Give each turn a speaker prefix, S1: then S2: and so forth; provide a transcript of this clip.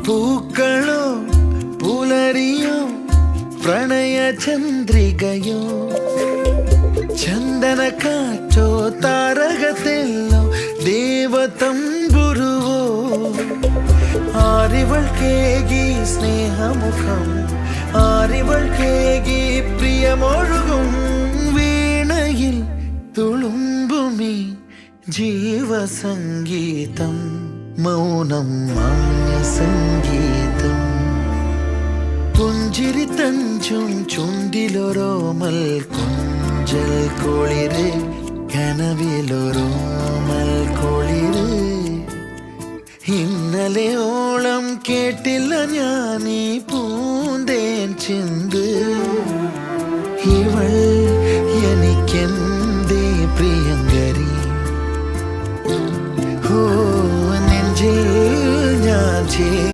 S1: പൂക്കളോ പുലരിയോ പ്രണയ ചന്ദ്രികയോ ചന്ദന കാറ്റോ താരകത്തെല്ലോ ദേവതമ്പുരുവോ ആരിവൾക്കേകി സ്നേഹമുഖം ആരിവൾക്കേകി പ്രിയമൊഴുകും വീണയിൽ തുളുമ്പുമീ ജീവസംഗീതം മൗനം മാന്യ സംഗീതം പുഞ്ചിരി തഞ്ചും ചുണ്ടിലൊരോമൽ കൊഞ്ചൽ കുളിര് കനവിലൊരോമൽ കുളിര് ഇന്നലെയോളം കേട്ടില്ല ഞാനീ പൂന്തേൻ ചിന്ത് ഇവൾ എനിക്കെന്തേ പ്രിയങ്കരി ഓ നെഞ്ചിൽ ഞാൻ